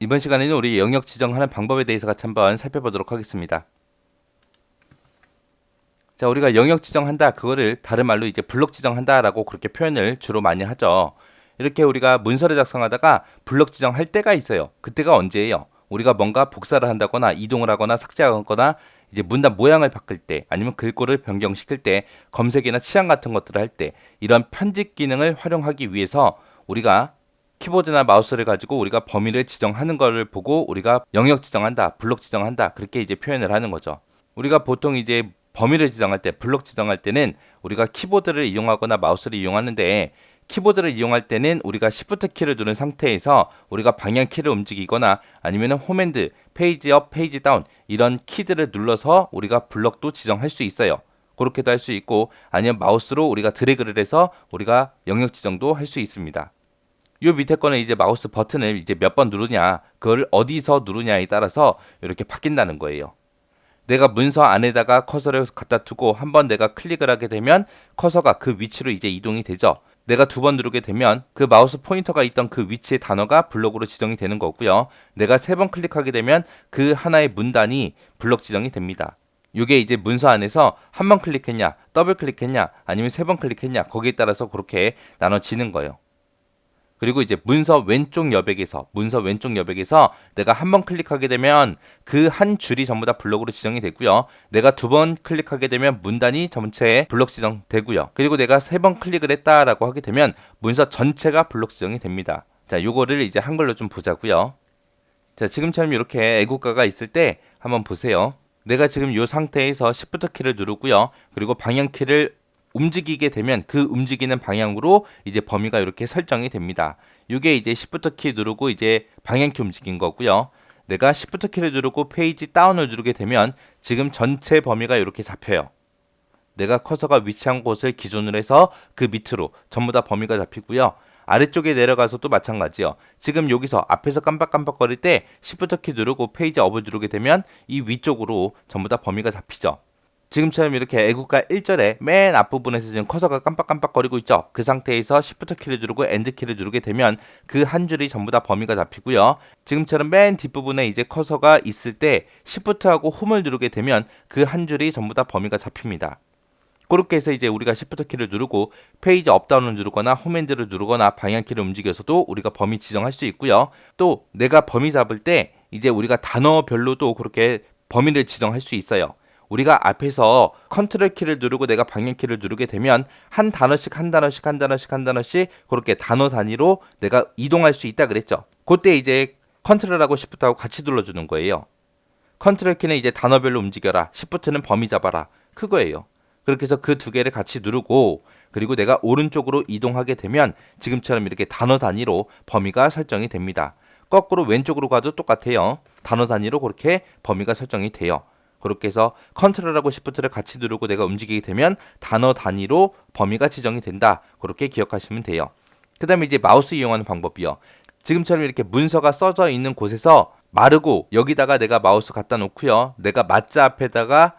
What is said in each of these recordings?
이번 시간에는 우리 영역 지정하는 방법에 대해서 같이 한번 살펴보도록 하겠습니다. 자, 우리가 영역 지정한다, 그거를 다른 말로 이제 블록 지정한다라고 그렇게 표현을 주로 많이 하죠. 이렇게 우리가 문서를 작성하다가 블록 지정할 때가 있어요. 그때가 언제예요? 우리가 뭔가 복사를 한다거나 이동을 하거나 삭제하거나 이제 문단 모양을 바꿀 때, 아니면 글꼴을 변경시킬 때, 검색이나 취향 같은 것들을 할 때, 이런 편집 기능을 활용하기 위해서 우리가 키보드나 마우스를 가지고 우리가 범위를 지정하는 것을 보고 우리가 영역 지정한다, 블록 지정한다, 그렇게 이제 표현을 하는 거죠. 우리가 보통 이제 범위를 지정할 때, 블록 지정할 때는 우리가 키보드를 이용하거나 마우스를 이용하는데, 키보드를 이용할 때는 우리가 Shift 키를 누른 상태에서 우리가 방향 키를 움직이거나 아니면 홈핸드, 페이지 업, 페이지 다운 이런 키들을 눌러서 우리가 블록도 지정할 수 있어요. 그렇게도 할 수 있고, 아니면 마우스로 우리가 드래그를 해서 우리가 영역 지정도 할 수 있습니다. 요 밑에 거는 이제 마우스 버튼을 이제 몇 번 누르냐, 그걸 어디서 누르냐에 따라서 이렇게 바뀐다는 거예요. 내가 문서 안에다가 커서를 갖다 두고 한번 내가 클릭을 하게 되면 커서가 그 위치로 이제 이동이 되죠. 내가 두 번 누르게 되면 그 마우스 포인터가 있던 그 위치의 단어가 블록으로 지정이 되는 거고요. 내가 세 번 클릭하게 되면 그 하나의 문단이 블록 지정이 됩니다. 이게 이제 문서 안에서 한 번 클릭했냐, 더블 클릭했냐, 아니면 세 번 클릭했냐, 거기에 따라서 그렇게 나눠지는 거예요. 그리고 이제 문서 왼쪽 여백에서 내가 한 번 클릭하게 되면 그 한 줄이 전부 다 블록으로 지정이 되고요. 내가 두 번 클릭하게 되면 문단이 전체에 블록 지정되고요. 그리고 내가 세 번 클릭을 했다라고 하게 되면 문서 전체가 블록 지정이 됩니다. 자, 요거를 이제 한글로 좀 보자고요. 자, 지금처럼 이렇게 애국가가 있을 때 한번 보세요. 내가 지금 이 상태에서 Shift 키를 누르고요. 그리고 방향 키를 움직이게 되면 그 움직이는 방향으로 이제 범위가 이렇게 설정이 됩니다. 이게 이제 Shift 키 누르고 이제 방향 키 움직인 거고요. 내가 Shift 키를 누르고 페이지 다운을 누르게 되면 지금 전체 범위가 이렇게 잡혀요. 내가 커서가 위치한 곳을 기준으로 해서 그 밑으로 전부 다 범위가 잡히고요. 아래쪽에 내려가서도 마찬가지요. 지금 여기서 앞에서 깜빡깜빡거릴 때 Shift 키 누르고 페이지 업을 누르게 되면 이 위쪽으로 전부 다 범위가 잡히죠. 지금처럼 이렇게 애국가 1절에 맨 앞부분에서 지금 커서가 깜빡깜빡거리고 있죠. 그 상태에서 Shift 키를 누르고 End 키를 누르게 되면 그 한 줄이 전부 다 범위가 잡히고요. 지금처럼 맨 뒷부분에 이제 커서가 있을 때 Shift하고 홈을 누르게 되면 그 한 줄이 전부 다 범위가 잡힙니다. 그렇게 해서 이제 우리가 Shift 키를 누르고 페이지 업다운을 누르거나 홈핸드를 누르거나 방향키를 움직여서도 우리가 범위 지정할 수 있고요. 또 내가 범위 잡을 때 이제 우리가 단어별로도 그렇게 범위를 지정할 수 있어요. 우리가 앞에서 컨트롤 키를 누르고 내가 방향 키를 누르게 되면 한 단어씩 그렇게 단어 단위로 내가 이동할 수 있다 그랬죠. 그때 이제 컨트롤하고 시프트하고 같이 눌러주는 거예요. 컨트롤 키는 이제 단어별로 움직여라, 시프트는 범위 잡아라, 그거예요. 그렇게 해서 그 두 개를 같이 누르고 그리고 내가 오른쪽으로 이동하게 되면 지금처럼 이렇게 단어 단위로 범위가 설정이 됩니다. 거꾸로 왼쪽으로 가도 똑같아요. 단어 단위로 그렇게 범위가 설정이 돼요. 그렇게 해서 컨트롤하고 시프트를 같이 누르고 내가 움직이게 되면 단어 단위로 범위가 지정이 된다. 그렇게 기억하시면 돼요. 그 다음에 이제 마우스 이용하는 방법이요. 지금처럼 이렇게 문서가 써져 있는 곳에서 마르고 여기다가 내가 마우스 갖다 놓고요. 내가 맞자 앞에다가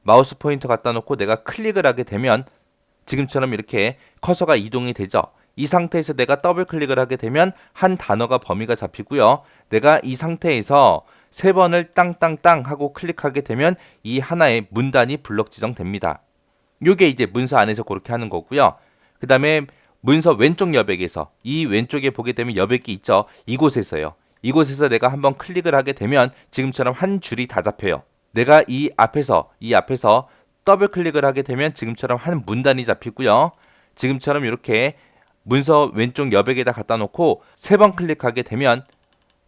마우스 포인터 갖다 놓고 내가 클릭을 하게 되면 지금처럼 이렇게 커서가 이동이 되죠. 이 상태에서 내가 더블 클릭을 하게 되면 한 단어가 범위가 잡히고요. 내가 이 상태에서 세 번을 땅땅땅 하고 클릭하게 되면 이 하나의 문단이 블록 지정됩니다. 이게 이제 문서 안에서 그렇게 하는 거고요. 그 다음에 문서 왼쪽 여백에서 이 왼쪽에 보게 되면 여백이 있죠. 이곳에서요. 이곳에서 내가 한번 클릭을 하게 되면 지금처럼 한 줄이 다 잡혀요. 내가 이 앞에서 더블 클릭을 하게 되면 지금처럼 한 문단이 잡히고요. 지금처럼 이렇게 문서 왼쪽 여백에다 갖다 놓고 세 번 클릭하게 되면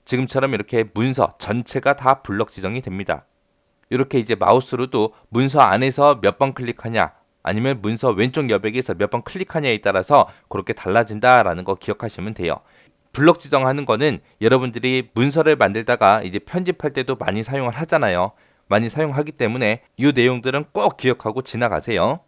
지금처럼 이렇게 문서 전체가 다 블록 지정이 됩니다. 이렇게 이제 마우스로도 문서 안에서 몇 번 클릭하냐 아니면 문서 왼쪽 여백에서 몇 번 클릭하냐에 따라서 그렇게 달라진다라는 거 기억하시면 돼요. 블록 지정하는 거는 여러분들이 문서를 만들다가 이제 편집할 때도 많이 사용을 하잖아요. 많이 사용하기 때문에 이 내용들은 꼭 기억하고 지나가세요.